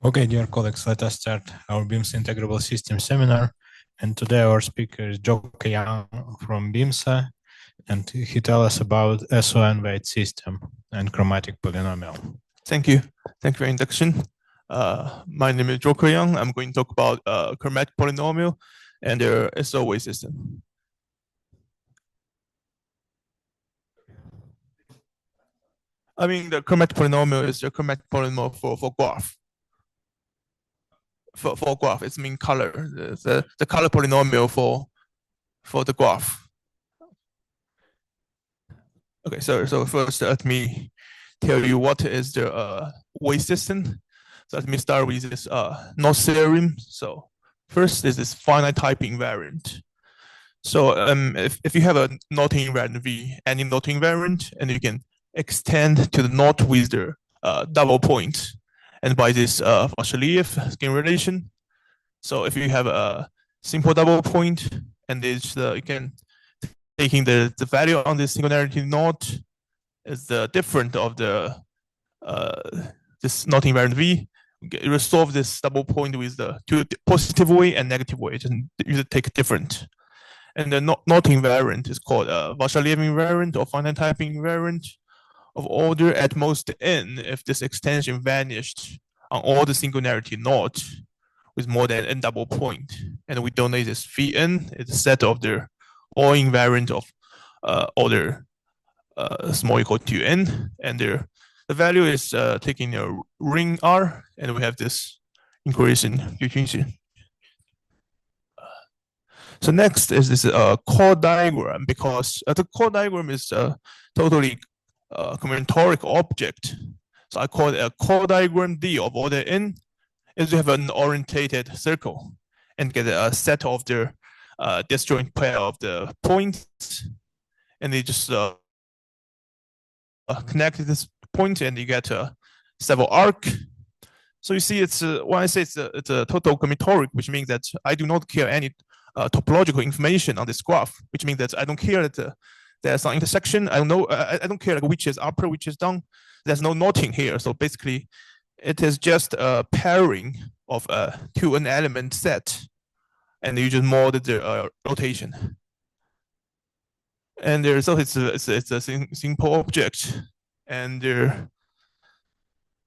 Okay, dear colleagues, let us start our BIMS Integrable System seminar. And today our speaker is Zhuoke Yang from BIMSA, and he tells us about SON weight system and chromatic polynomial. Thank you. Thank you for the introduction. My name is Zhuoke Yang. I'm going to talk about chromatic polynomial and their SO weight system. I mean, the chromatic polynomial is the chromatic polynomial for graph. For graph, it's mean color. The color polynomial for the graph. Okay, so first let me tell you what is the weight system. So let me start with this North theorem. So first is this finite-type invariant. So if you have a not invariant V, any not invariant, and you can extend to the not with the double point, and by this Vassiliev skin relation. So if you have a simple double point, and it's you can taking the value on the singularity not is the different of the this not invariant V. Resolve this double point with the two positive way and negative way, and you take different. And the not invariant is called Vassiliev invariant or finite-type invariant of order at most n if this extension vanished on all the singularity not with more than n double point. And we donate this Vn is a set of the all invariant of order small equal to n, and the value is taking a ring R, and we have this equation. So next is this chord diagram, because the chord diagram is a totally combinatoric object. So I call it a chord diagram D of order n is to have an orientated circle and get a set of the disjoint pair of the points, and they just connect this point, and you get a several arc. So you see, it's when I say it's a total combinatoric, which means that I do not care any topological information on this graph, which means that I don't care that there's some intersection. I don't know. I don't care like which is upper, which is down. There's no knotting here. So basically, it is just a pairing of a two n element set, and you just model the rotation. And there, so it's a simple object. And there,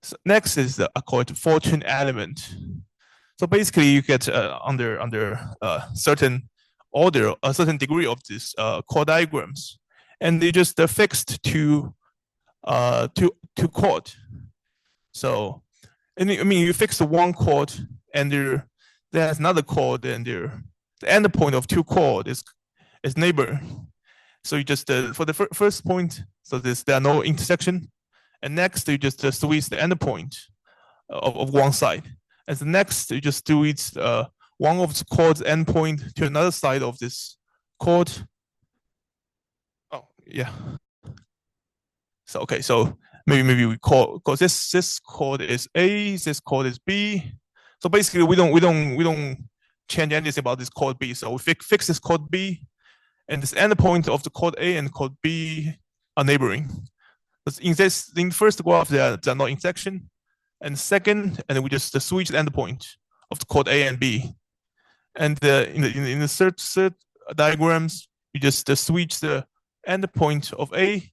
so next is the called fortune element. So basically, you get under certain order, a certain degree of these chord diagrams, and they just fixed to chord. So, I mean, you fix the one chord, and there's another chord, and the end point of two chord is neighbor. So you just for the first point, so there are no intersection, and next you just switch the end point of one side. And the next, you just do it one of the chord's endpoint to another side of this chord. Oh, yeah. So okay, so maybe we call, because this chord is A, this chord is B. So basically, we don't change anything about this chord B. So we fix this chord B, and this endpoint of the chord A and chord B are neighboring. But in the first graph, they are not intersection. And second, and then we just switch the endpoint of the chord A and B. And in the third diagrams, you just switch the endpoint of A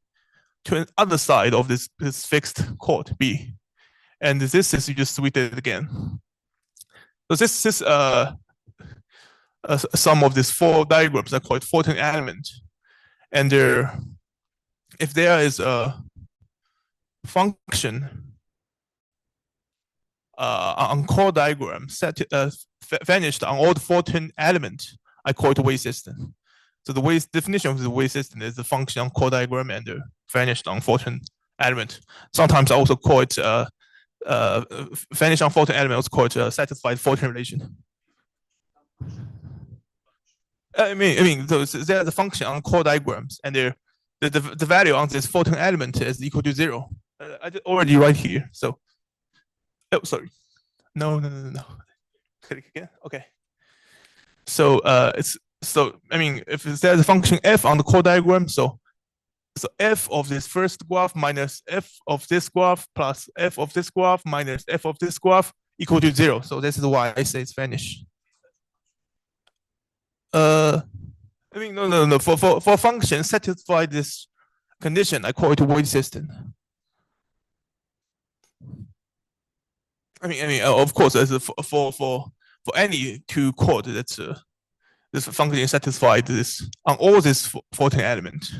to another side of this fixed chord B. And this is, you just switch it again. So this is some of these four diagrams are called fortune element. And if there is a function on chord diagram set vanished on all the fortune element, I call it a weight system. So the definition of the weight system is the function on chord diagram and vanished on fortune element. Sometimes I also call it vanished on fortune element, also called satisfied fortune relation. I mean, so there's a function on chord diagrams, and the value on this fortune element is equal to 0. I did already right here. So, oh, sorry, no. Click again. Okay. So I mean, if there's a function f on the chord diagram, so f of this first graph minus f of this graph plus f of this graph minus f of this graph equal to 0. So this is why I say it's vanished. I mean, no. For function satisfy this condition, I call it a weight system. I mean, of course, as for any two chord, that's this function is satisfied this on all these 14 elements.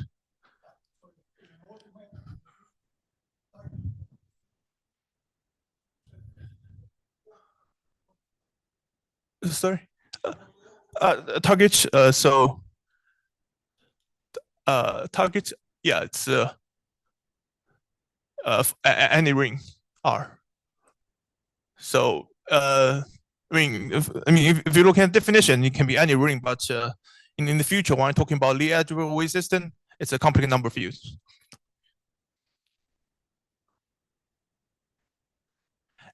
Sorry, target. Target. Yeah, it's any ring R. So I mean, if you look at definition, it can be any ring, but in the future, when I'm talking about Lie algebra weight system, it's a complicated number field.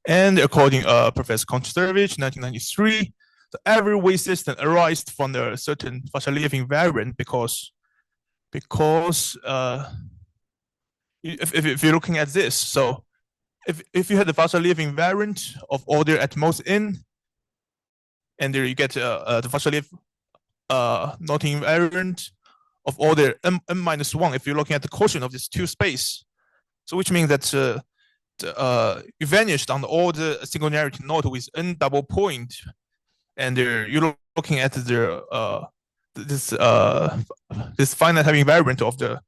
And according Professor Koncharovich, 1993, so every weight system arises from a certain Vassiliev invariant because if you're looking at this, so if you had the Vassiliev invariant of order at most n, and there you get the Vassiliev not invariant of order n minus 1 if you're looking at the quotient of this two space. So which means that you vanished on all the singularity node with n double point, and you're looking at the this finite-type invariant of the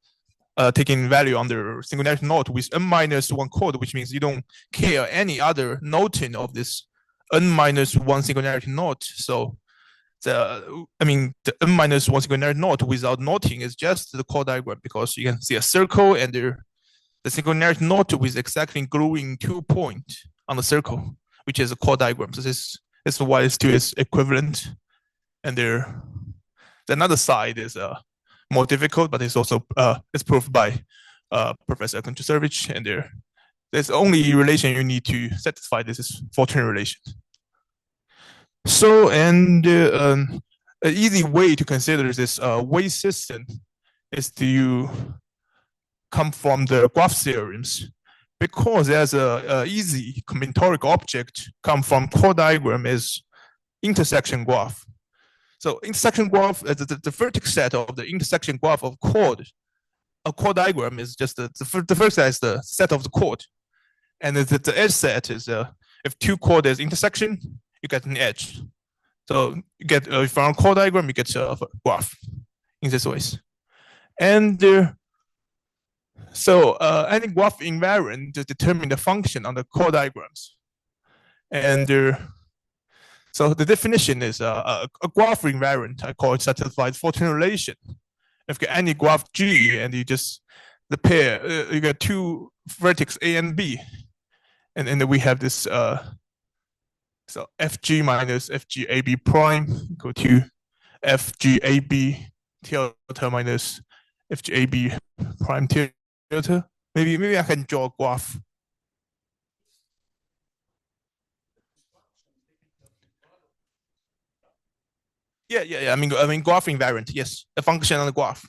taking value on the singularity node with n minus 1 chord, which means you don't care any other noting of this n minus 1 singularity node. So the n minus 1 singularity node without noting is just the chord diagram, because you can see a circle and the singularity node with exactly gluing 2 points on the circle, which is a chord diagram. So this is why it still is equivalent. And the another side is more difficult, but it's also it's proved by Professor Koncharovich, and there's only relation you need to satisfy this is Fortran relation. So, and an easy way to consider this weight system is to come from the graph theorems, because there's a easy combinatorial object come from chord diagram is intersection graph. So intersection graph, the vertex set of the intersection graph of chord, a chord diagram is just the first set is the set of the chord, and the edge set is if two chord is intersection, you get an edge. So you get from a chord diagram, you get a graph in this ways, and so any graph invariant to determine the function on the chord diagrams, and so the definition is a graph invariant. I call it satisfied Fortran relation. If you get any graph G and you just the pair, you get two vertex A and B, and then we have this so FG minus FGAB prime equal to FGAB tilde minus FGAB prime tilde. Maybe I can draw a graph. Yeah. I mean graph invariant. Yes, a function on the graph.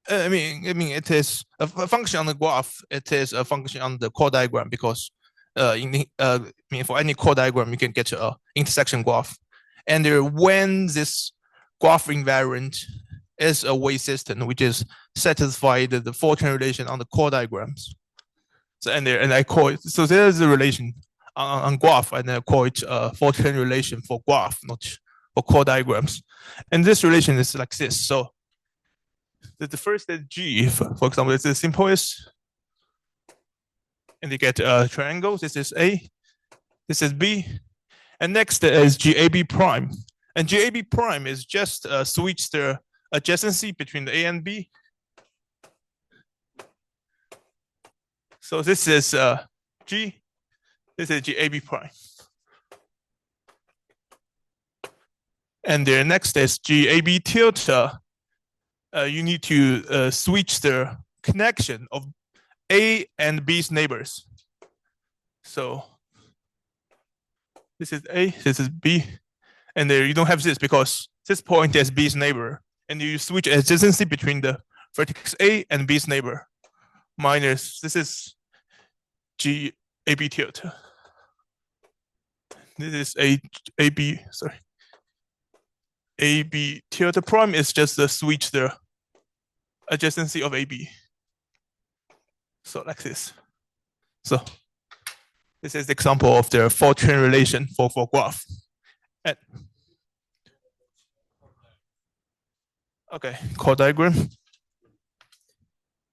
I mean it is a function on the graph. It is a function on the chord diagram, because for any chord diagram you can get an intersection graph, and when this graph invariant is a weight system which is satisfied the Fortran relation on the chord diagrams. So and I call it, so there is a relation on graph, and I call it Fortran relation for graph, not for chord diagrams. And this relation is like this. So the first is G, for example, it's the simplest, and you get a triangle. This is A, this is B, and next is GAB prime. And GAB prime is just switch the adjacency between the A and B. So this is G, this is GAB prime. And the next is GAB tilde. You need to switch the connection of A and B's neighbors. So this is A, this is B, and there you don't have this because this point is B's neighbor, and you switch adjacency between the vertex A and B's neighbor. Minus this is G AB tilt. This is AB, sorry. AB tilt prime is just the switch the adjacency of AB. So like this. So this is the example of the Fortran relation for graph. And okay, chord diagram.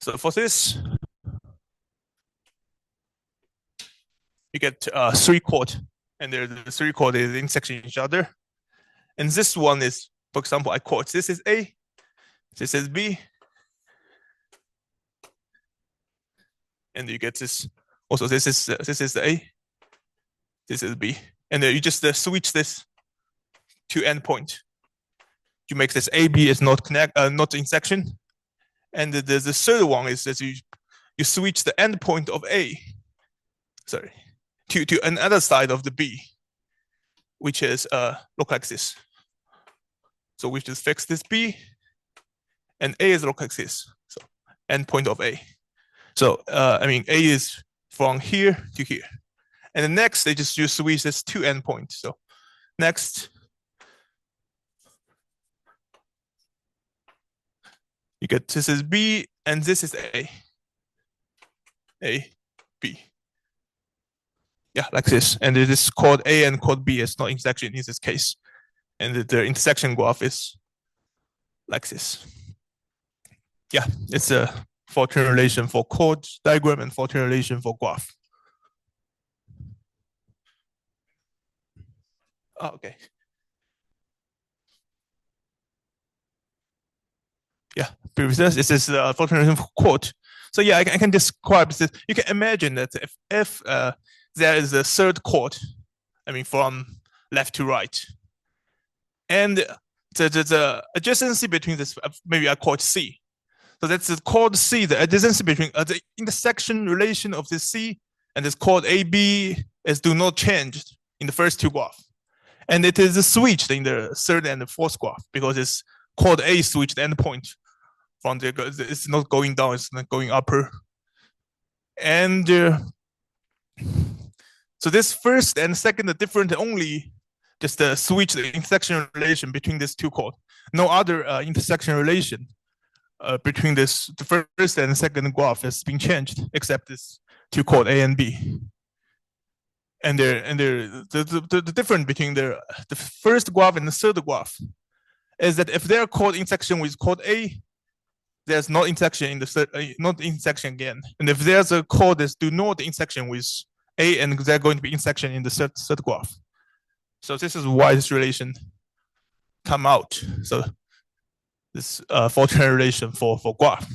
So for this, you get 3 chords, and the 3 chords is intersecting each other. And this one is, for example, I quote, this is A, this is B, and you get this. Also, this is A, this is B, and you just switch this to endpoint. You make this AB is not not intersection, and the third one is that you switch the endpoint of A, sorry, to another side of the B, which is look like this. So we just fix this B, and A is look like this. So endpoint of A. So I mean A is from here to here, and the next they just switch this to endpoint. So next you get this is B and this is A, B. Yeah, like this. And it is chord A and chord B is not intersection in this case. And the intersection graph is like this. Yeah, it's a Fortran relation for chord diagram and Fortran relation for graph. Oh, okay. Yeah, this is Fortran relation for chord. So yeah, I can describe this. You can imagine that if there is a third chord, I mean from left to right, and the adjacency between this, maybe I call it C. So that's the chord C, the adjacency between the intersection relation of this C and this chord AB is do not change in the first 2 graphs. And it is switched in the third and the fourth graph because it's chord A switched endpoint from the, it's not going down, it's not going upper. And so this first and second are different only just switch the intersection relation between these 2 chords. No other intersection relation between the first and second graph has been changed except this 2 chord A and B. And the difference between the first graph and the third graph is that if they're chord intersection with chord A, there's no intersection in the third, not intersection again. And if there's a chord that do not intersection with A, and they're going to be intersection in the third graph. So this is why this relation come out. So this Fortran relation for graph.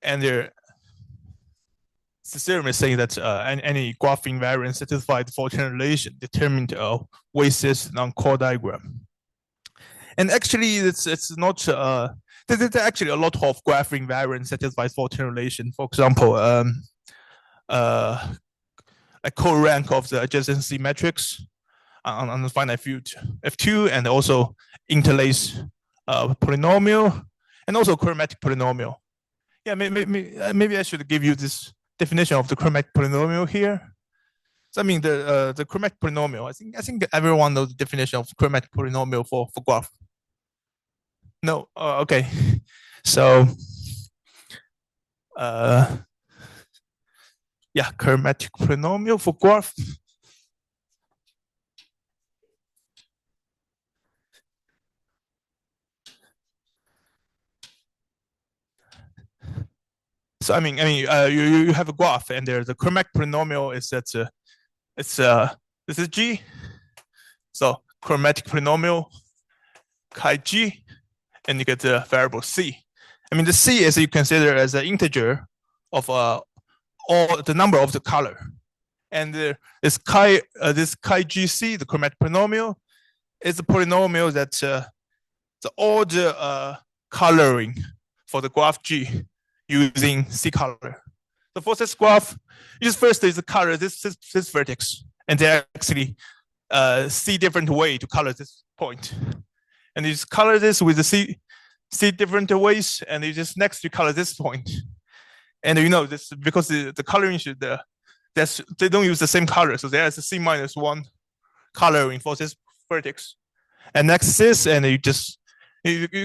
And the theorem is saying that any graph invariant satisfied Fortran relation determined a weighted non-chord diagram. And actually, it's not. There's actually a lot of graph invariant satisfied Fortran relation. For example, a co-rank of the adjacency matrix on the finite field F2, and also interlace polynomial, and also chromatic polynomial. Yeah, maybe I should give you this definition of the chromatic polynomial here. So I mean the chromatic polynomial. I think everyone knows the definition of chromatic polynomial for graph. No, okay. So yeah, chromatic polynomial for graph. So I mean, you have a graph, and there's a chromatic polynomial is that this is G. So chromatic polynomial chi G, and you get the variable C. I mean, the C is you consider as an integer of all the number of the color, and this chi GC, the chromatic polynomial, is a polynomial that all the coloring for the graph G using C color. So for this graph, just first is the color this vertex, and they actually see different way to color this point, and you just color this with the C different ways, and you just next to color this point, And you know this because the coloring should they don't use the same color, so there's a C-1 coloring for this vertex. And next is this, and you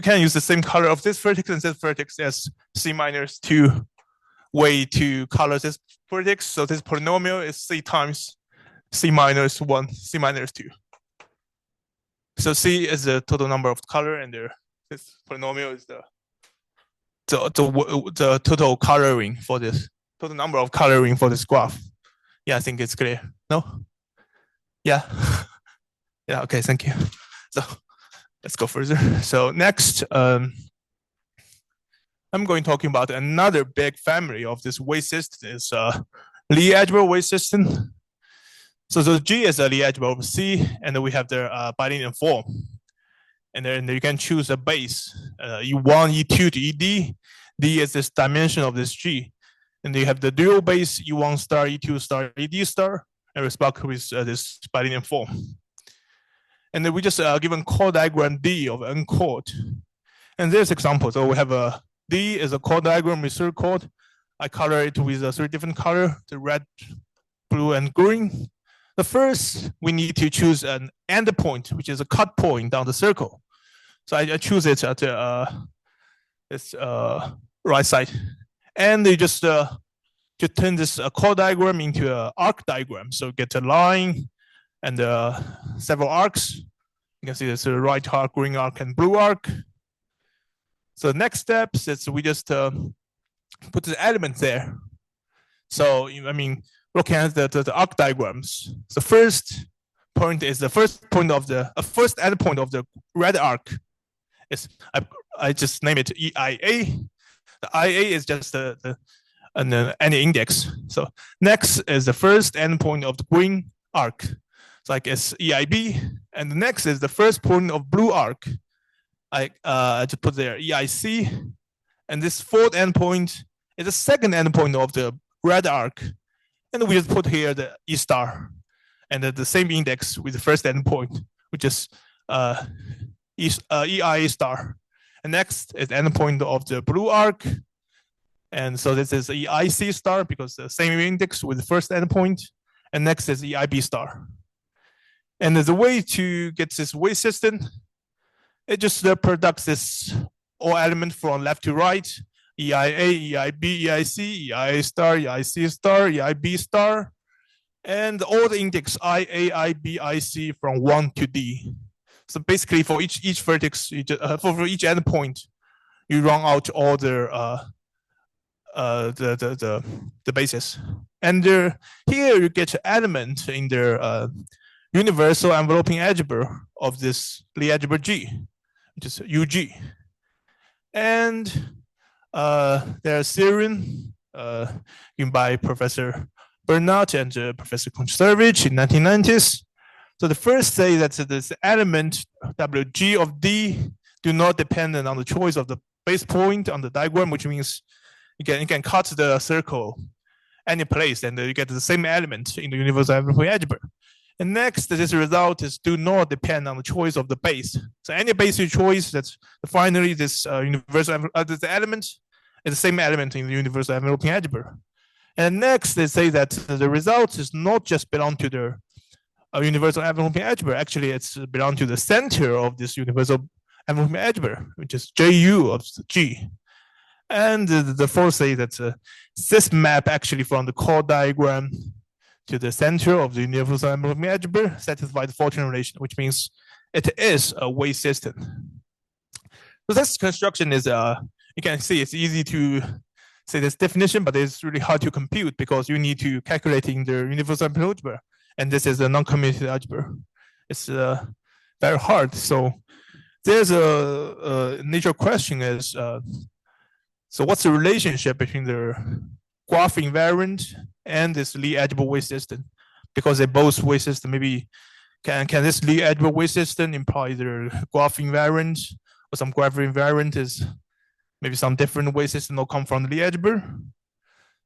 can use the same color of this vertex and this vertex as C-2 way to color this vertex. So this polynomial is C times C-1, C-2. So C is the total number of color, and this polynomial is the total coloring for this total number of coloring for this graph. Yeah, I think it's clear. No? Yeah. Yeah. Okay. Thank you. So let's go further. So next, I'm going talking about another big family of this Lie system is Lie algebra Lie system. So the G is a Lie algebra over C, and then we have the bilinear form. And then you can choose a base, E1, E2 to ED. D is this dimension of this G. And then you have the dual base, E1 star, E2 star, ED star, and respect with this bilinear form. And then we just given chord diagram D of n chord. And there's example. So we have a D is a chord diagram with third chord. I color it with 3 different color, the red, blue, and green. The first, we need to choose an end point, which is a cut point down the circle. So I choose it at this right side. And you just turn this chord diagram into an arc diagram. So get a line and several arcs. You can see there's a right arc, green arc, and blue arc. So the next step is we just put the element there. So, I mean, looking at the arc diagrams, the first point is the first point of the first endpoint of the red arc. I just name it EIA. The IA is just any index. So next is the first endpoint of the green arc. It's like it's EIB, and the next is the first point of blue arc. I just put there EIC, and this fourth endpoint is the second endpoint of the red arc, and we just put here the E star, and the same index with the first endpoint, which is EI star. And next is the endpoint of the blue arc, and so this is EIC star because the same index with the first endpoint, and next is EIB star. And the way to get this Lie system, it just products this all element from left to right, EIA, EIB, EIC, EIA star, EIC star, EIB star, and all the index IA, IB, IC from 1 to D. So basically for each vertex, for each endpoint, you run out all the bases. And here you get an element in the universal enveloping algebra of this Lie algebra G, which is UG. And there's theorem given by Professor Bernard and Professor Konchevich in 1990s. So the first say that this element WG of D do not depend on the choice of the base point on the diagram, which means you can cut the circle any place and you get the same element in the universal enveloping algebra. And next, this result is do not depend on the choice of the base. So any base you choose, that's finally this universal this element is the same element in the universal enveloping algebra. And next, they say that the result is not just belong to the universal enveloping algebra. Actually, it's belong to the center of this universal enveloping algebra, which is JU of G. And the fourth say that this map actually from the chord diagram to the center of the universal enveloping algebra satisfies the Fortune relation, which means it is a Lie system. So this construction is, you can see it's easy to say this definition, but it's really hard to compute because you need to calculate in the universal enveloping algebra. And this is a non-commutative algebra. It's very hard. So there's a natural question is, so what's the relationship between the graph invariant and this Lie algebra Lie system? Because they're both Lie system, maybe can this Lie algebra Lie system imply the graph invariant, or some graph invariant is maybe some different Lie system will come from the Lie algebra?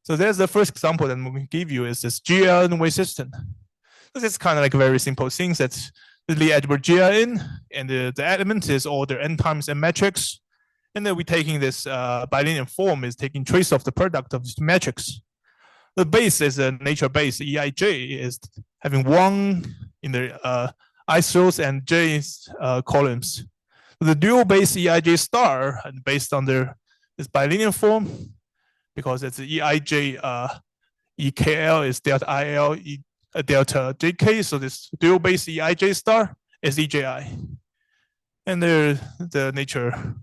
So there's the first example that we can give you is this GN Lie system. So this is kind of like a very simple thing that the Lie algebra GN, and the element is order n times n matrix, And then we're taking this bilinear form is taking trace of the product of this matrix. The base is a nature base. Eij is having 1 in the isos and j columns. The dual base Eij star, and based on this bilinear form, because it's Eij EKL is delta IL delta JK, so this dual base Eij star is EJI. And the nature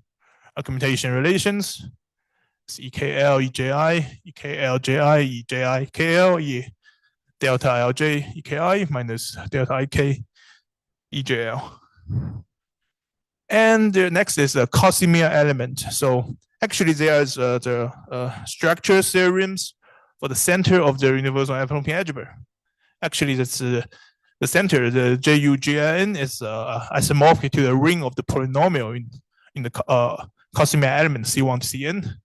commutation relations. It's EKL EJI, EKL JI, EJI KL, E delta LJ EKI minus delta IK EJL. And the next is a Casimir element. So actually there's the structure theorems for the center of the universal appropriate algebra. Actually, that's the center, the JUGN is isomorphic to the ring of the polynomial in the Casimir element C1 to Cn.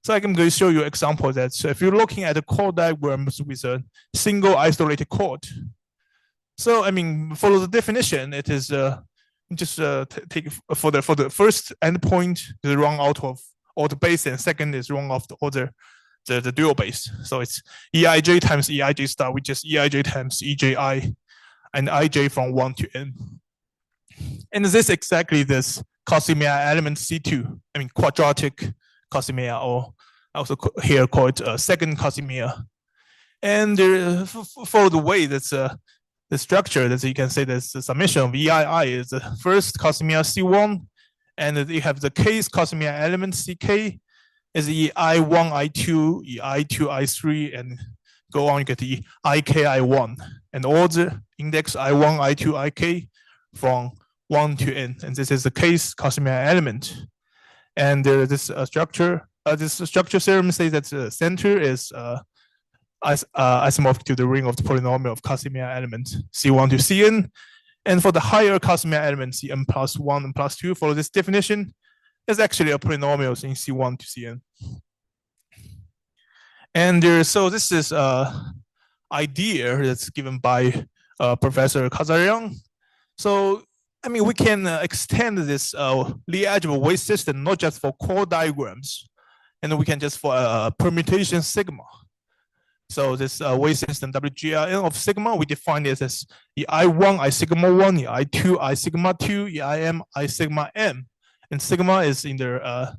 So I'm going to show you an example that if you're looking at the chord diagrams with a single isolated chord. So I mean, follow the definition. It is just take for the first endpoint is run out of all the base, and second is run off all the dual base. So it's Eij times Eij star, which is Eij times Eji and Ij from 1 to n. And this is exactly this Casimir element C2, I mean quadratic Casimir, or also here called second Casimir. And for the way that's the structure, that you can say that the summation of EII is the first Casimir C1, and you have the case Casimir element CK is EI1, I2, EI2, I3, and go on, you get the IK, I1, and all the index I1, I2, IK from 1 to n. And this is the case Casimir element. And this structure theorem says that the center is isomorphic to the ring of the polynomial of Casimir element C1 to Cn. And for the higher Casimir element Cn plus 1 and plus 2, follow this definition, is actually a polynomial in C1 to Cn. And so this is idea that's given by Professor Kazarian. So I mean, we can extend this Lie algebra weight system not just for chord diagrams, and we can just for permutation sigma. So this weight system WGRN of sigma, we define this as I1 I sigma 1, I2 I sigma 2, IM I sigma m, and sigma is in the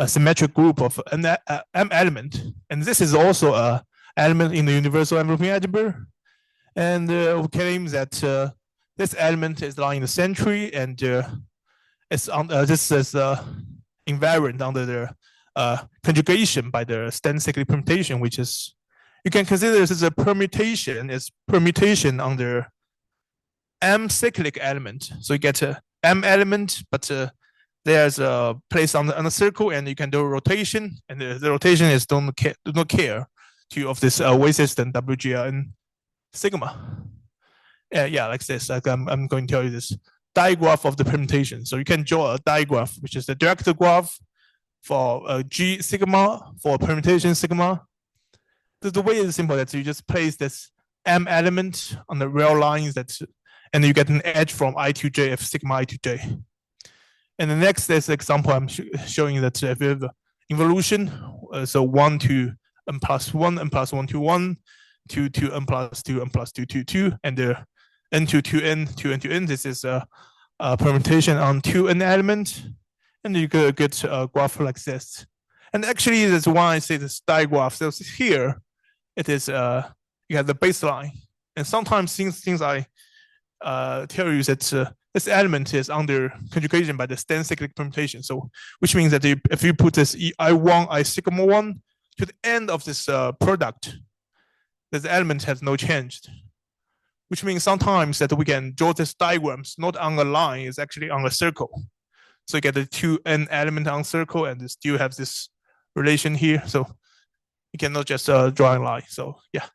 symmetric group of M element, and this is also a element in the universal enveloping algebra. And we claim that this element is lying in the century, and it's on this is invariant under the conjugation by the stand cyclic permutation, which is, you can consider this as a permutation. It's permutation under M cyclic element. So you get a M element, but there's a place on the circle, and you can do a rotation, and the rotation is do not care to of this weight system WGRN sigma. Yeah, like this. Like I'm going to tell you this digraph of the permutation. So you can draw a digraph, which is the direct graph for G sigma for permutation sigma. The way is simple that you just place this M element on the real lines and you get an edge from I to J of sigma I to J. And the next is example I'm showing that if you have involution, so 1 to n plus 1, n plus 1 to 1, 2 to n plus 2, n plus 2 to 2, and n to 2n, 2n to n. This is a permutation on 2n element, and you get a graph like this. And actually, that's why I say this digraph. So here, it is you have the baseline, and sometimes things I tell you that this element is under conjugation by the stand cyclic permutation. So, which means that if you put this I1, I sigma 1 to the end of this product, this element has no change. Which means sometimes that we can draw this diagrams not on a line, it's actually on a circle. So you get the 2n element on circle, and you still have this relation here. So you cannot just draw a line. So yeah.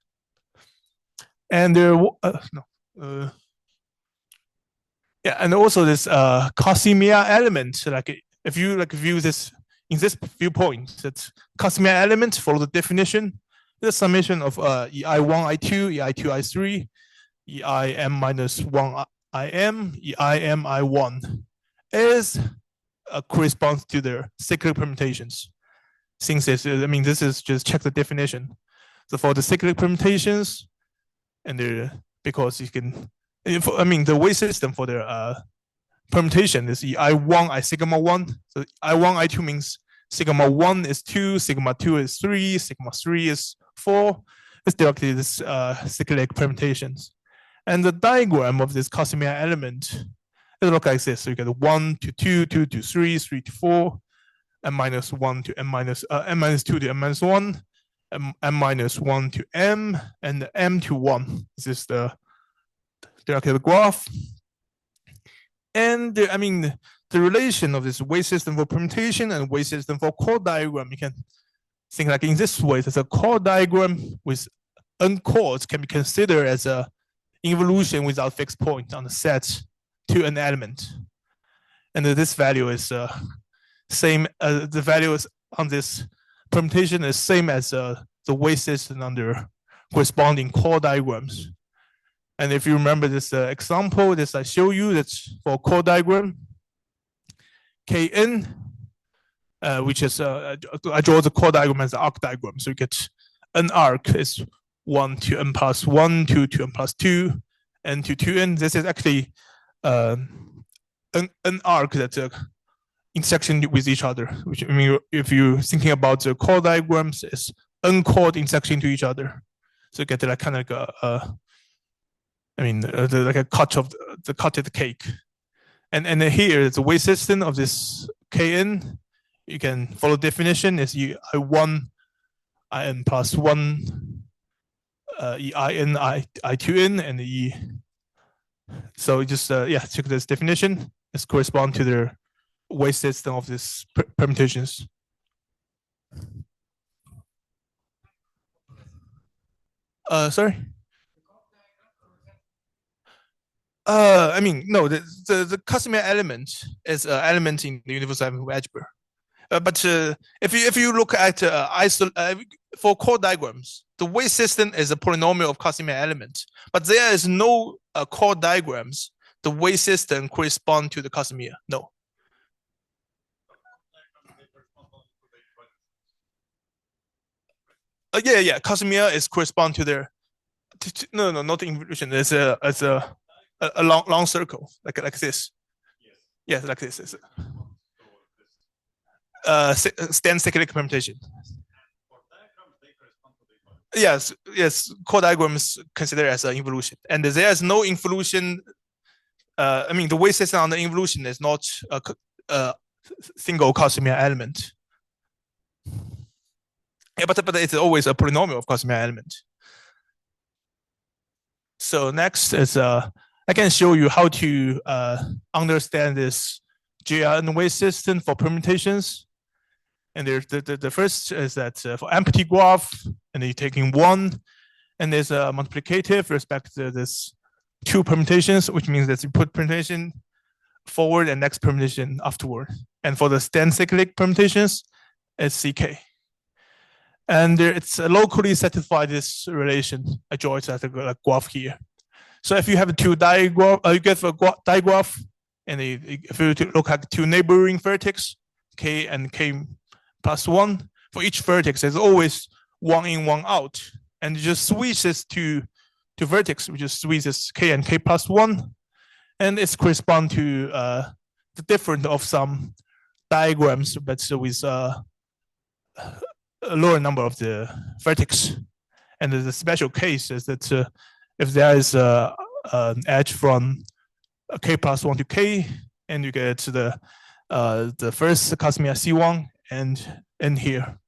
And yeah, and also this Casimir element, like if you view this in this viewpoint, that Casimir element follow the definition, the summation of EI1, I2, EI2, I3, EIM minus 1 IM, EIM I1 is corresponds to their cyclic permutations. Since this is just check the definition. So for the cyclic permutations, and because you can, the weight system for their permutation is I1, I sigma 1. So I1, I2 means sigma 1 is 2, sigma 2 is 3, sigma 3 is 4. It's directly this cyclic permutations. And the diagram of this Casimir element, it looks like this. So you get 1 to 2, 2 to 3, 3 to 4, m minus 1 to m minus 2 to m minus 1, m minus 1 to m, and m to 1. This is the directly the graph. And the relation of this weight system for permutation and weight system for chord diagram, you can think like in this way. There's a chord diagram with n chords can be considered as a involution without fixed point on the set to an element. And this value is same, the values on this permutation is same as the weight system under corresponding chord diagrams. And if you remember this example, this I show you, that's for chord diagram, Kn, which is, I draw the chord diagram as an arc diagram. So you get an arc is 1 to n plus 1, 2 to n plus 2, n to 2n. This is actually an arc that's intersection with each other, which if you're thinking about the chord diagrams, it's n chord intersection to each other. So you get like kind of like like a cut of the cutted cake. And then here the weight system of this Kn, you can follow definition is I1, In plus 1, In, I2n, and E. So just check this definition. It's correspond to the weight system of these permutations. Sorry. No, the Casimir element is an element in the universal algebra. But if you look at for chord diagrams, the weight system is a polynomial of Casimir element, but there is no chord diagrams. The weight system correspond to the Casimir. No. Yeah. Casimir is correspond to their. No, not involution. It's a long circle like this. Yes, like this. Stand cyclic permutation. Yes. Chord diagrams considered as an involution, and there is no involution. The weight system on the involution is not a single Casimir element. Yeah, but it's always a polynomial of Casimir element. So next is I can show you how to understand this GRN weight system for permutations. And the first is that for empty graph, and you're taking 1, and there's a multiplicative with respect to this 2 permutations, which means that you put permutation forward and next permutation afterward. And for the stand cyclic permutations, it's CK. And it's locally satisfied this relation. I draw it as a graph here. So if you have two diagram, you get a digraph, and if you look at two neighboring vertex, K and K plus 1, for each vertex, there's always 1 in, 1 out. And you just switch this to vertex, which just switches K and K plus 1. And it's correspond to the difference of some diagrams, but with a lower number of the vertex. And the special case is that if there is an edge from K plus 1 to K, and you get the first Casimir C1 and here.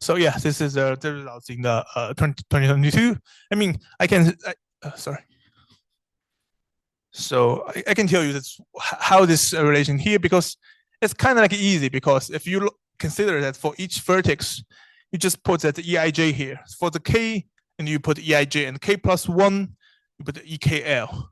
So yeah, this is the results in the 2022. Sorry. So I can tell you that's how this relation here, because it's kind of like easy, because if you consider that for each vertex, you just put that EIJ here. For the K, and you put EIJ, and K plus 1, you put the EKL.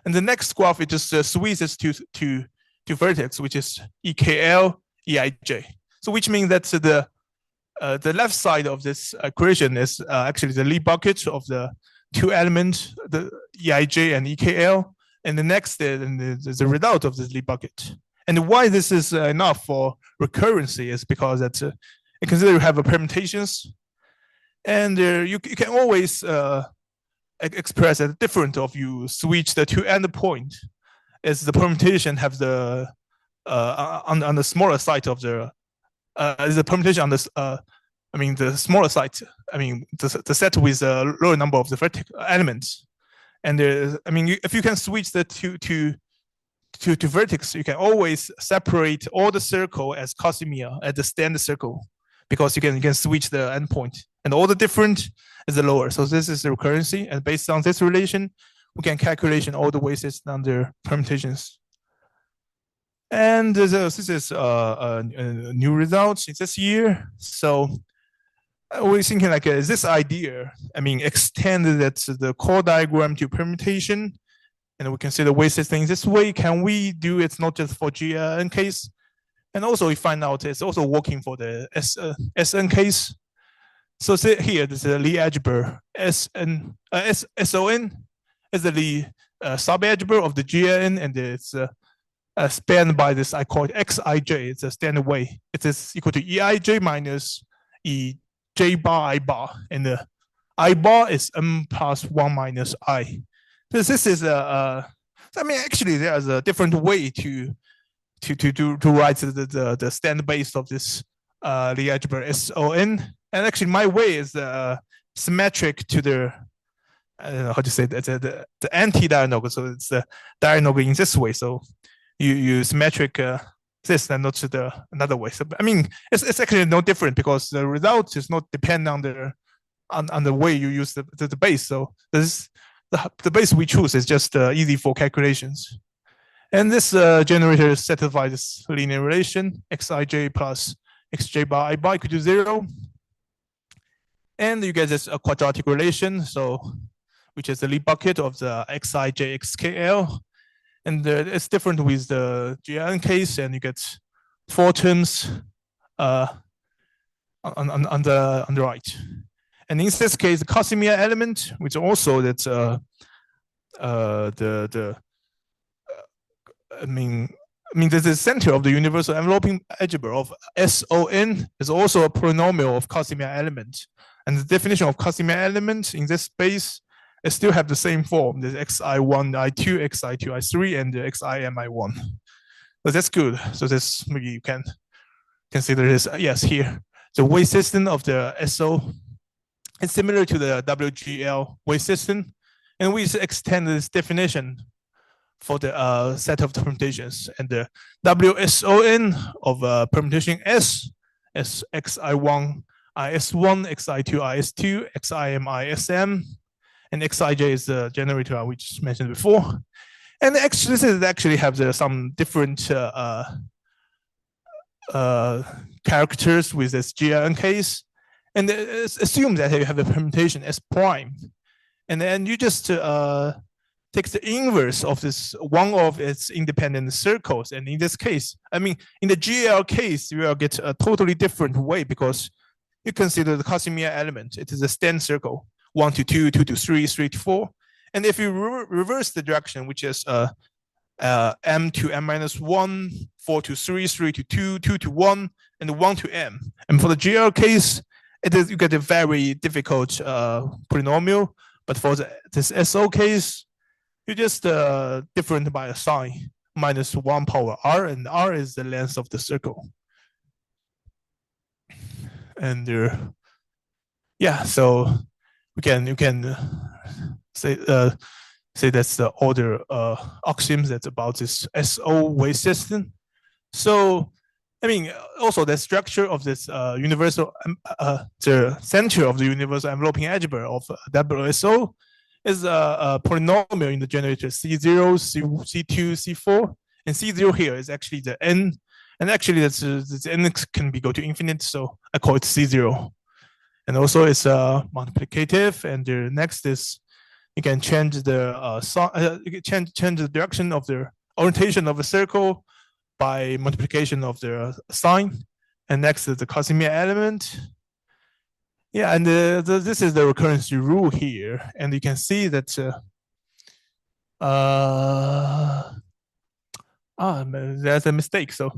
And the next graph, it just switches to vertex, which is EKL, EIJ. So which means that the left side of this equation is actually the Lie bucket of the two elements, the EIJ and EKL. and the next is the result of this Lie bucket. And why this is enough for recurrency is because that you consider you have a permutations, and you can always express it different of you switch the two endpoint, as the permutation have the on the smaller side of the is the permutation on the I mean the smaller side. I mean the set with a lower number of the vertex elements, and I mean if you can switch the to vertex, you can always separate all the circle as Casimir at the standard circle, because you can switch the endpoint, and all the different is the lower. So this is the recurrency, and based on this relation, we can calculate all the weights under permutations. And this is a new result in this year. So we're thinking like this idea, I mean, extend that the chord diagram to permutation, and we consider weight system in this way. Can we do it not just for GN case? And also we find out it's also working for the SN case. So say here, this is the Lie algebra. SON is the Lie subalgebra of the GN, and it's spanned by this, I call it Xij. It's a standard way. It is equal to Eij minus Ej bar I bar, and the I bar is M plus 1 minus I. So this is I mean, actually, there's a different way to write the standard base of this Lie algebra SON. And actually, my way is symmetric to the I don't know how to say that, the anti-diagonal. So it's the diagonal in this way. So you symmetric this and not the another way. So I mean, it's actually no different, because the result is not depend on the way you use the base. So this the base we choose is just easy for calculations. And this generator satisfies this linear relation Xij plus Xj bar I bar equal to 0. And you get this quadratic relation, so which is the Lie bucket of the Xij xkl. And it's different with the GN case, and you get 4 terms on the right. And in this case, the Casimir element, which also that's I mean the center of the universal enveloping algebra of SON is also a polynomial of Casimir element. And the definition of Casimir element in this space, it still have the same form. There's xi1 i2, xi2 i3, and xim i1. So that's good. So this maybe you can consider this. Yes, here the weight system of the SO is similar to the WGL weight system, and we extend this definition for the set of permutations. And the WSON of permutation S is xi1 is1, xi2 is2, xim ism, and xij is the generator we just mentioned before. And actually, this actually have some different characters with this GN case. And assume that you have a permutation S prime, and then you just take the inverse of this one of its independent circles. And in this case, I mean, in the GL case, you will get a totally different way, because you consider the Casimir element. It is a standard circle, 1 to 2, 2 to 3, 3 to 4. And if you reverse the direction, which is m to m minus 1, 4 to 3, 3 to 2, 2 to 1, and 1 to m. And for the GL case, you get a very difficult polynomial. But for this SO case, you just different by a sign, minus 1 power r, and r is the length of the circle. And yeah, so you can say that's the order axioms that's about this SO weight system. So I mean, also the structure of this universal, the center of the universal enveloping algebra of WSO is a polynomial in the generator C0, C2, C4, and C0 here is actually the n, and actually that's n can be go to infinite, so I call it C0. And also it's multiplicative, and the next is you can change the you can change the direction of the orientation of a circle by multiplication of the sign. And next is the Casimir element. Yeah, and this is the recurrence rule here, and you can see that There's a mistake. So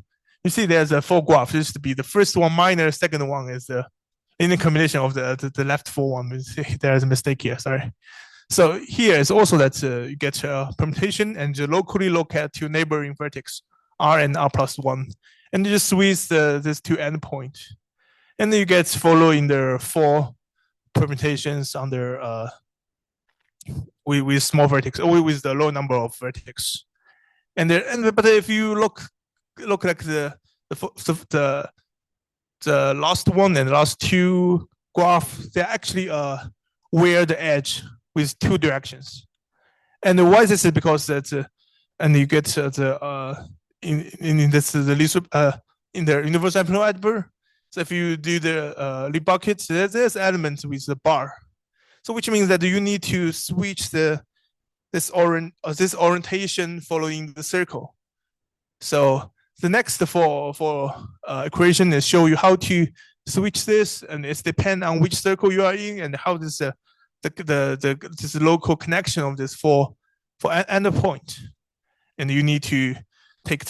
you see there's a four graph. This to be the first one minus, second one is the linear combination of the left four one. There's a mistake here, sorry. So here is also that you get a permutation and you locally locate two neighboring vertex, R and R plus one. And you just squeeze these two endpoints. And then you get following the four permutations under with small vertex, or with the low number of vertex. But if you look like the last one and the last two graph, they're actually wear the edge with two directions. And why is this? Because that and you get in the universal amplitude algebra. So if you do the Lie bucket, there's elements with the bar. So which means that you need to switch this orientation following the circle. So the next for equation is show you how to switch this, and it's depend on which circle you are in and how this this local connection of this for endpoint, and you need to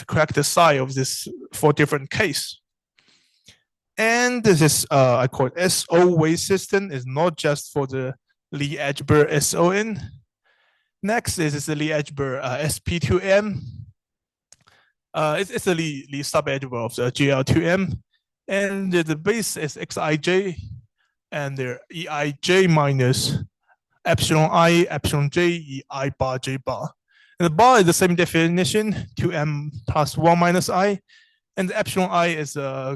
correct the sign of this for different case. And this is I call it SO wave system. Is not just for the Lie algebra SON. Next is the Lie algebra SP2M. It's a Lie subalgebra of the GL2M, and the base is Xij, and the Eij minus epsilon I epsilon j I bar j bar. And the bar is the same definition, 2m plus 1 minus I. And the epsilon I is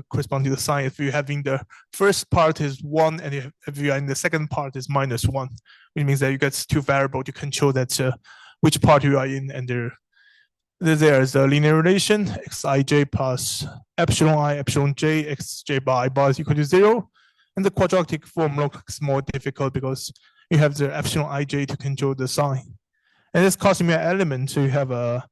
corresponding to the sign. If you're having the first part is 1, and if you are in the second part is minus 1, which means that you get two variables to control that which part you are in. And there is a linear relation, xij plus epsilon I epsilon j xj bar I bar is equal to 0. And the quadratic form looks more difficult because you have the epsilon ij to control the sign. And this Casimir element, so you have a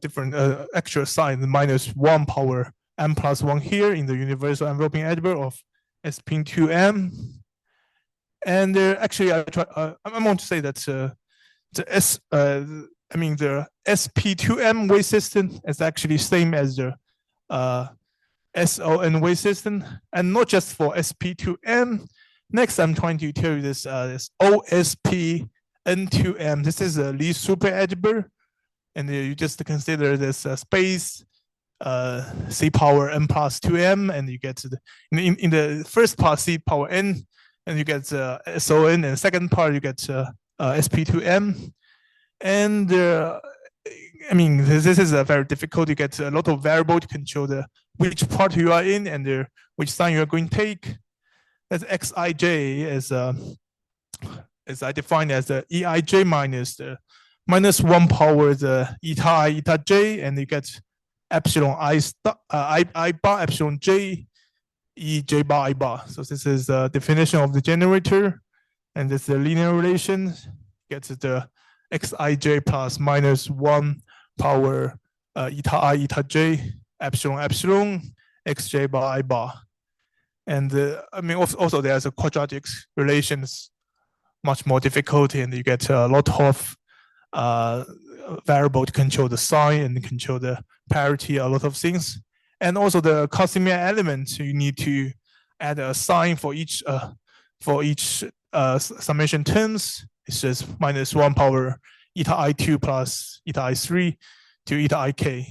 different extra sign, the minus 1 power m plus 1 here in the universal enveloping algebra of SP2M. And actually, I want to say that the SP2M wave system is actually same as the SON wave system, and not just for SP2M. Next, I'm trying to tell you this OSPN2M. This is a Lie super algebra, and you just consider this space C power n plus 2m, and you get in the first part C power n, and you get SON, and the second part you get SP2M. And this is very difficult. You get a lot of variable to control which part you are in and which sign you are going to take. As Xij is I define as the Eij minus the minus 1 power the eta I eta j, and you get epsilon I bar epsilon j E j bar I bar. So this is the definition of the generator, and this is the linear relation. Gets the Xij plus minus 1 power eta I eta j epsilon epsilon xj bar I bar. And also there's a quadratic relations, much more difficult, and you get a lot of variable to control the sign and control the parity, a lot of things. And also the Casimir element, you need to add a sign for each summation terms. It's just minus 1 power eta I2 plus eta I3 to eta IK.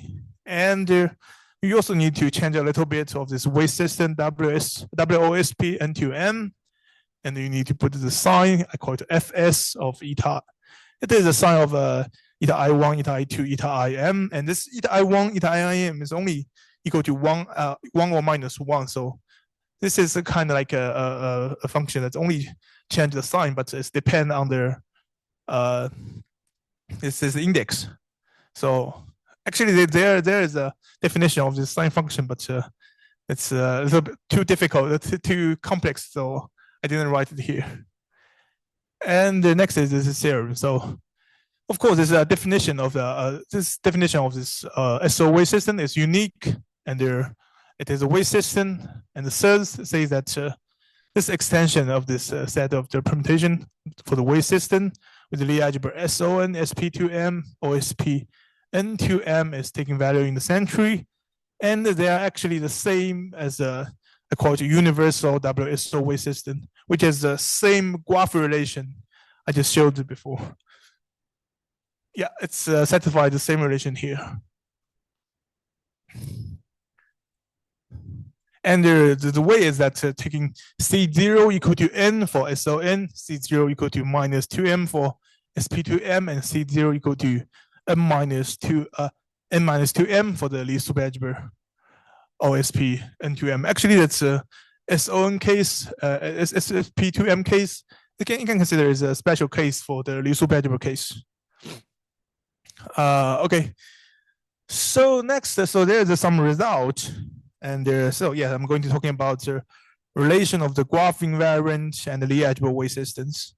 And you also need to change a little bit of this wave system WOSP N2M, and you need to put the sign, I call it Fs of eta. It is a sign of eta I1, eta I2, eta IM, and this eta I1, eta IM is only equal to 1 or minus 1. So this is a kind of like a function that's only change the sign, but it's depend on this is the index. So actually there is a definition of this sign function, but it's a little bit too difficult, too complex, so I didn't write it here. And the next is this theorem. So of course, this definition of this SO wave system is unique, and it is a wave system. And the third says that this extension of this set of the permutation for the wave system with the Lie algebra SON, SP2M, OSP N2M is taking value in the century, and they are actually the same as a called universal WSO weight system, which is the same graph relation I just showed before. Yeah, it's satisfied the same relation here. And the way is that taking C0 equal to N for SON, C0 equal to minus 2M for SP2M, and C0 equal to N minus 2M for the Lie superalgebra OSP N2M. Actually, that's a SON case, SP2M case. You can consider as a special case for the Lie superalgebra case. Okay. So next, so there's some result. And so yeah, I'm going to talking about the relation of the graph invariant and the Lie algebra weight systems.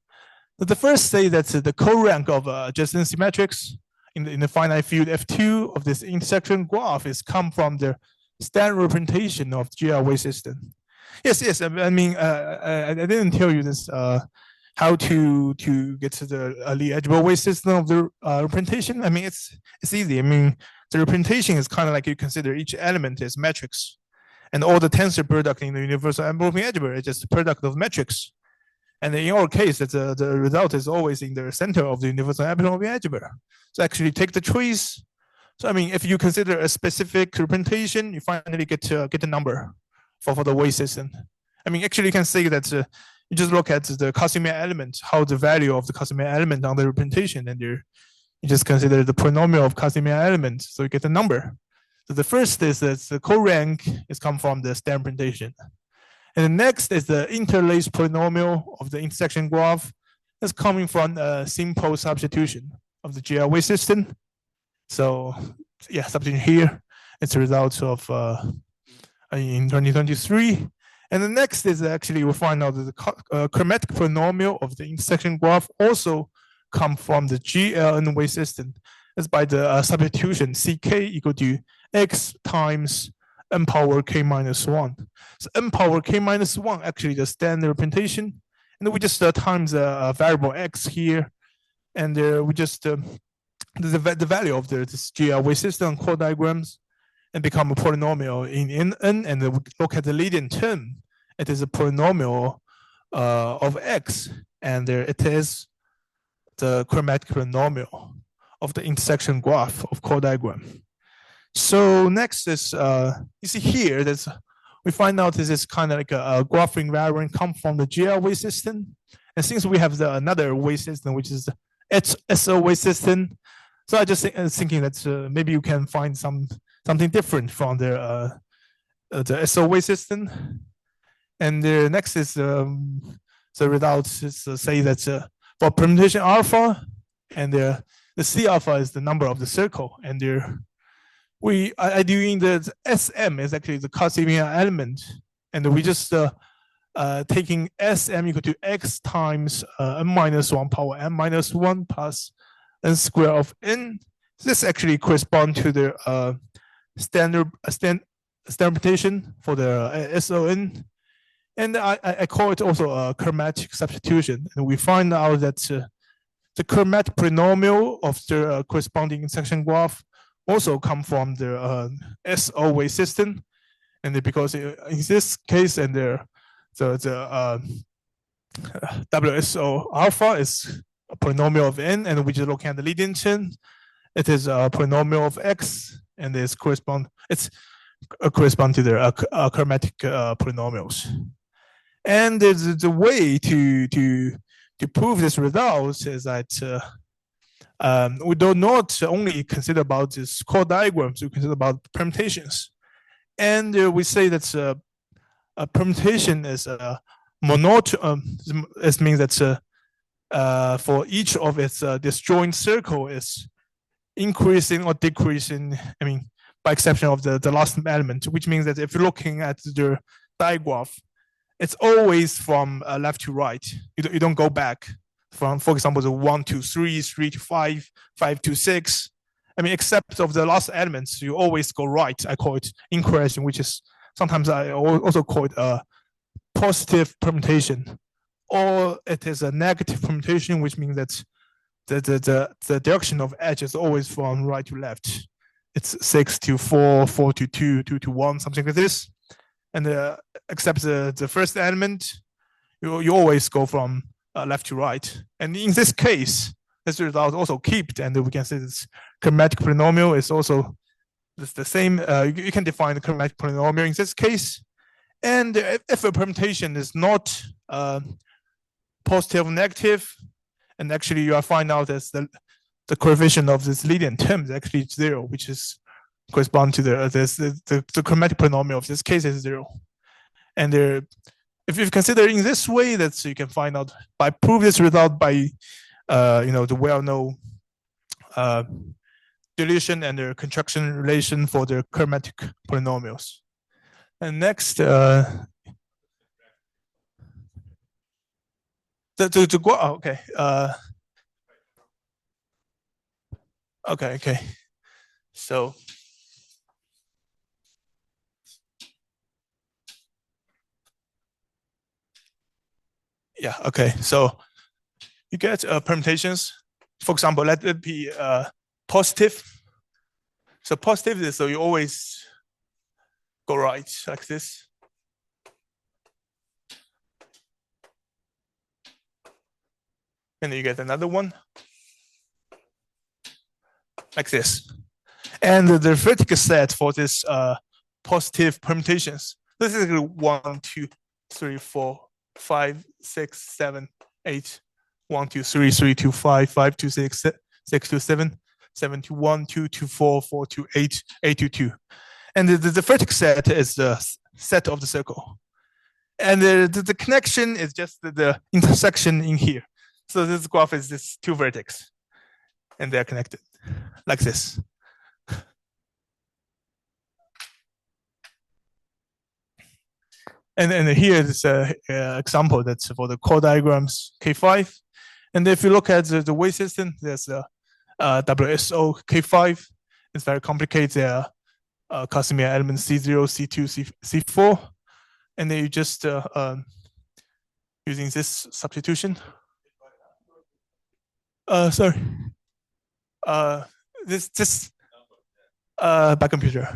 The first say that the co-rank of adjacency matrix in the finite field F2 of this intersection graph is come from the standard representation of GR weight system. Yes. I mean, I didn't tell you this how to get to the Lie algebra weight system of the representation. I mean, it's easy. I mean, the representation is kind of like you consider each element as matrix, and all the tensor product in the universal enveloping algebra is just the product of metrics. And in our case, the result is always in the center of the universal enveloping algebra. So actually take the choice. So I mean, if you consider a specific representation, you finally get a number for the weight system. I mean, actually you can say that you just look at the Casimir element, how the value of the Casimir element on the representation, and you just consider the polynomial of Casimir element, so you get a number. So the first is that the co-rank is come from the standard representation. And the next is the interlaced polynomial of the intersection graph. That's coming from a simple substitution of the GR weight system. So yeah, substitution here. It's a result of in 2023. And the next is actually we'll find out that the chromatic polynomial of the intersection graph also come from the GLN weight system. That's by the substitution CK equal to X times n power k minus 1. So n power k minus 1 actually the standard representation. And we just times a variable x here. And we just the value of this GR weight system chord diagrams and become a polynomial in N. And we look at the leading term. It is a polynomial of x. And it is the chromatic polynomial of the intersection graph of chord diagram. So next is you see here that we find out this is kind of like a graph invariant come from the GR weight system, and since we have another weight system which is the SO weight system, so I just thinking that maybe you can find something different from the SO weight system. And the next is the results is say that for permutation alpha, and the C alpha is the number of the circle, and I doing the SM is actually the Casimir element, and we just taking SM equal to X times n minus 1 power n minus 1 plus n square of n. This actually corresponds to the standard representation for the SON. And I call it also a chromatic substitution. And we find out that the chromatic polynomial of the corresponding intersection graph also come from the SO weight system. And because in this case, and the WSO alpha is a polynomial of n, and we just look at the leading term. It is a polynomial of x, and it's correspond to the chromatic polynomials. And the way to prove this result is that we do not only consider about these chord diagrams, we consider about permutations. And we say that a permutation is a monoton. This means that for each of its disjoint circle is increasing or decreasing, I mean, by exception of the last element, which means that if you're looking at the digraph, it's always from left to right. You don't go back from, for example, the 1 to 3, 3 to 5, 5 to 6. I mean, except of the last elements, you always go right. I call it increasing, which is sometimes I also call it a positive permutation, or it is a negative permutation, which means that the direction of edge is always from right to left. It's 6 to 4, 4 to 2, 2 to 1, something like this. And except the first element, you always go from left to right. And in this case, this result also kept, and we can say this chromatic polynomial is also the same. You can define the chromatic polynomial in this case. And if a permutation is not positive or negative, and actually you are find out that the coefficient of this leading term is actually 0, which is correspond to the chromatic polynomial of this case is 0. And if you consider in this way, that you can find out by prove this result by the well-known dilution and the contraction relation for the chromatic polynomials. And next, okay. So yeah, okay. So you get permutations. For example, let it be positive. So positive is so you always go right like this. And then you get another one like this. And the vertical set for this positive permutations, this is 1, 2, 3, 4, 5, 6, 7, 8, 1, 2, 3, 3, 2, 5, 5, 2, 6, 6 to 7, 7 to 1, 2 to 4, 4 to 8, 8 to 2. And the vertex set is the set of the circle. And the connection is just the intersection in here. So this graph is this two vertex, and they're connected like this. And here is an example that's for the chord diagrams K5. And if you look at the wave system, there's a WSO K5. It's very complicated. There are Casimir elements C0, C2, C4. And then you just using this substitution. Sorry. This by computer.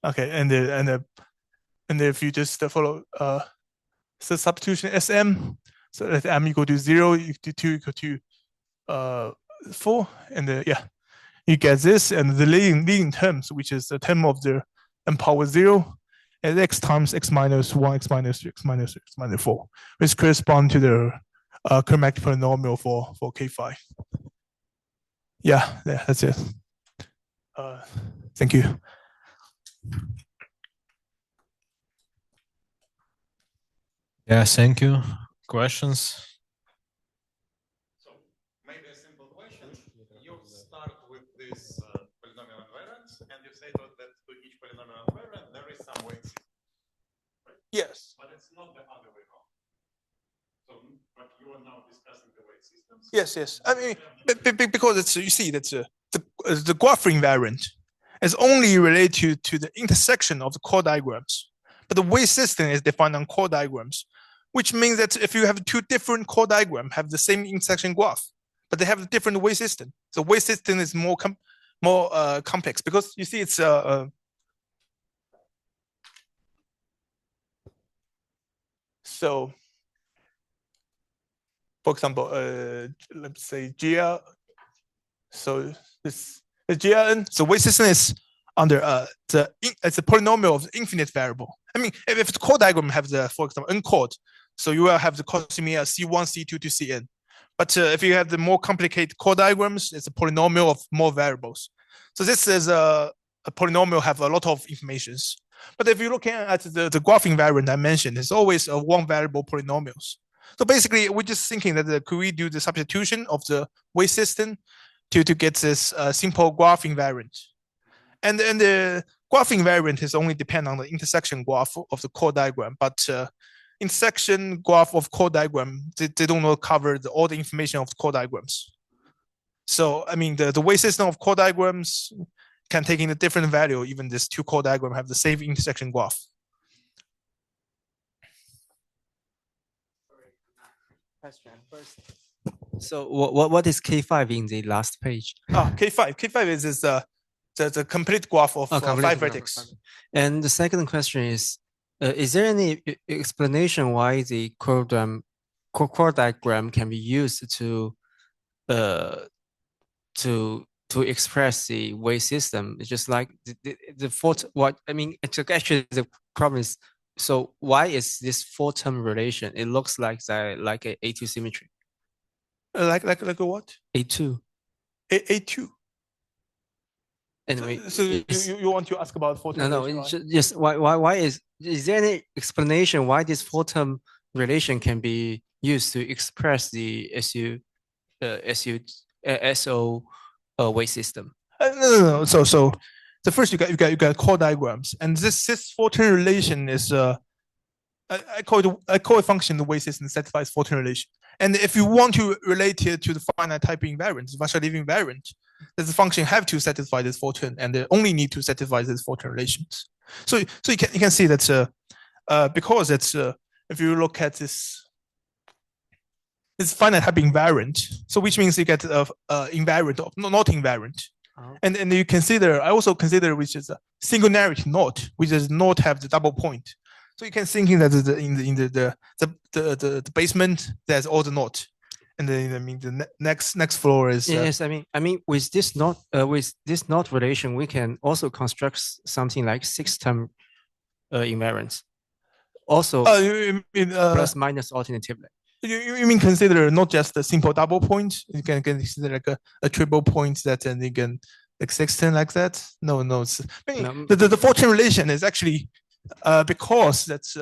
Okay, and if you just follow the substitution SM, so that M equal to 0, equal to 2, equal to 4, and yeah, you get this, and the leading terms, which is the term of the m power 0, and x times x minus 1, x minus 3, x minus 3, x minus 4, which correspond to the chromatic polynomial for K5. Yeah, that's it. Thank you. Yeah, thank you. Questions? So maybe a simple question. You start with this polynomial invariance, and you say that to each polynomial invariant there is some weight system. Right? Yes. But it's not the other way around. So, but you are now discussing the weight systems. Yes. I mean, because it's, you see that the graph invariant is only related to the intersection of the chord diagrams. But the weight system is defined on chord diagrams, which means that if you have two different chord diagrams have the same intersection graph, but they have a different weight system. So weight system is more complex because you see it's so. For example, let's say GL. So this is GLN. So weight system is under it's a polynomial of the infinite variable. I mean, if the chord diagram have the, for example, n chord, so you will have the Casimir C1, C2 to Cn. But if you have the more complicated chord diagrams, it's a polynomial of more variables. So this is a polynomial have a lot of informations. But if you're looking at the graph invariant I mentioned, it's always a one variable polynomials. So basically, we're just thinking that could we do the substitution of the weight system to get this simple graph invariant. And the graph invariant is only depend on the intersection graph of the chord diagram, but intersection graph of chord diagram, they don't cover all the information of the chord diagrams. So, I mean, the weight system of chord diagrams can take in a different value, even this two chord diagram have the same intersection graph. Question first. So what is K5 in the last page? K5. K5 is the complete graph of Complete 5 graph. vertices. And the second question is there any explanation why the chord diagram can be used to express the wave system? It's just like the fourth. What I mean, actually the problem is. So why is this four-term relation? It looks like a A2 symmetry. Like a what? A2. A2. Anyway, so you want to ask about four-term relation? No. Yes. Why is there any explanation why this four-term relation can be used to express the SO wave system? No. So the first you got chord diagrams, and this four-term relation is I call it function the wave system satisfies four-term relation. And if you want to relate it to the finite-type invariant, Vassiliev invariant, this function have to satisfy this four-term, and they only need to satisfy these four-term relations. So you can see that because it's if you look at this finite-type invariant, so which means you get invariant of not invariant. And you consider, I also consider which is a singularity knot, which does not have the double point. So you can thinking that in the basement there's all the knot, and then I mean the next floor is yes. I mean with this knot relation, we can also construct something like six-term invariants. Also, plus minus alternatively. You mean consider not just a simple double point? You can consider like a triple point that, and you can like sextant like that. No, it's the four-term relation is actually because that's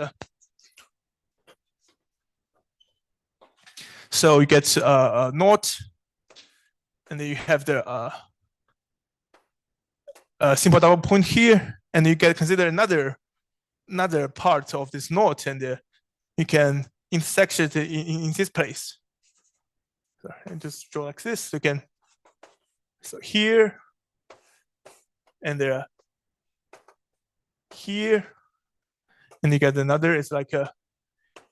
so you get a knot, and then you have the simple double point here, and you can consider another part of this knot, and you can intersect it in this place. So, and just draw like this. You can here, and here, and you get another. It's like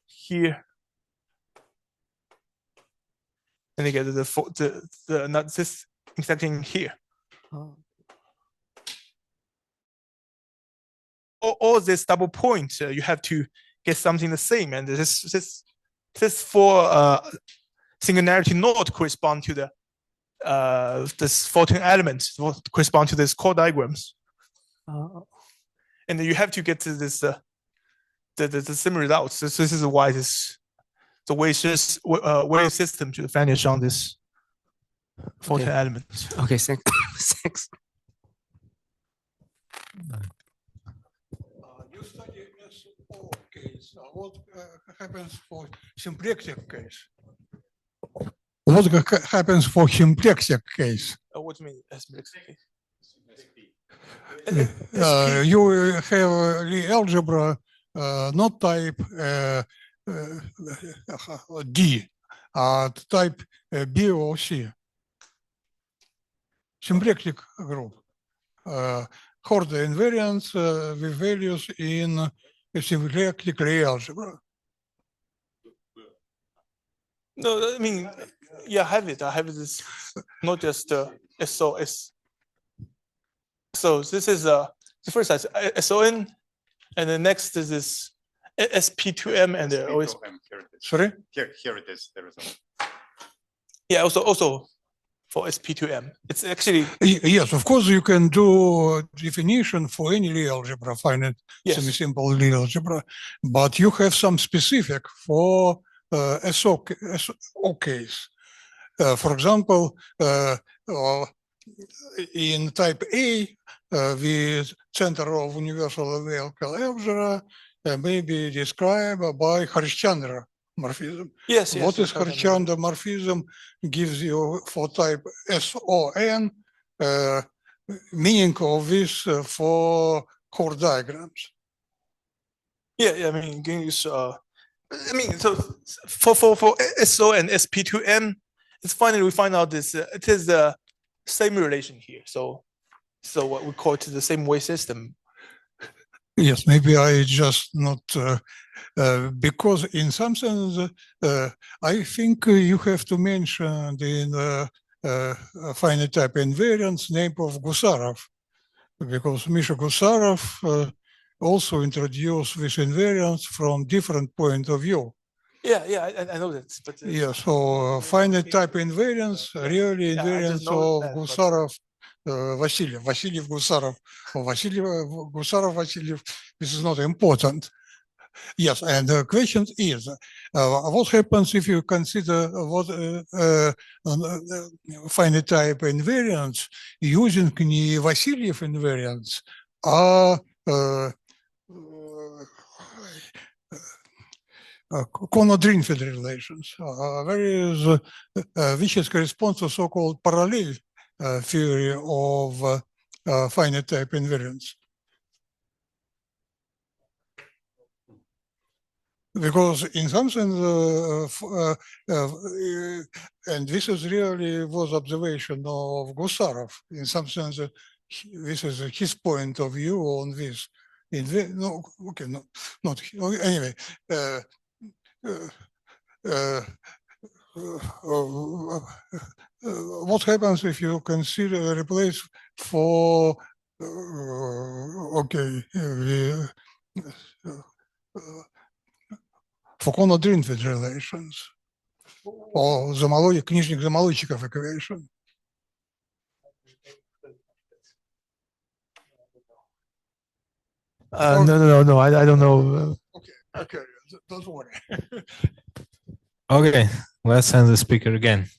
here, and you get not this intersecting here. All this double point, you have to get something the same, and this four singularity knot correspond to the this 14 elements correspond to this chord diagrams. And you have to get to this the same results. This is why the wave system should vanish on this 14 elements. Okay, thanks. You study SO case. What happens for symplectic case? What happens for symplectic case? What do you mean symplectic case? You have the algebra not type D, type B or C. Symplectic group. Chord invariants with values in a symplectic algebra. No, I mean, yeah, I have it. I have this, not just SOS. So this is the first is SON, and the next is this SP2M and the OS. Sorry? Here it is, the result. Yeah, also for SP2M. It's actually... Yes, of course, you can do definition for any real algebra, finite semi-simple real algebra, but you have some specific for SO case. For example, in type A, with center of universal vehicle algebra may be described by Harish-Chandra morphism. Yes. What is Harish-Chandra morphism gives you for type SON meaning of this for chord diagrams. Yeah. I mean, so for SO and SP2M, it's finally we find out this it is the same relation here. So what we call it the same wave system. Yes, maybe I just not because in some sense I think you have to mention in finite-type invariants name of Gusarov, because Misha Gusarov also introduced this invariance from different point of view. Yeah, I know that. But Yeah, so finite-type invariance, really invariance of Gusarov, Vassiliev Gusarov, or Vassiliev, this is not important. Yes, and the question is, what happens if you consider what finite-type invariants using the Vassiliev invariants are Konod-Greenfield relations, which corresponds to so-called parallel theory of finite-type invariants. Because in some sense, and this is really was observation of Gusarov. In some sense, this is his point of view on this. No, okay, no, not anyway. What happens if you consider replace for for Konod-Greenfield relations or Kнижник-Замолодчиков equation? No, I don't know. Okay, don't worry. Okay, let's send the speaker again.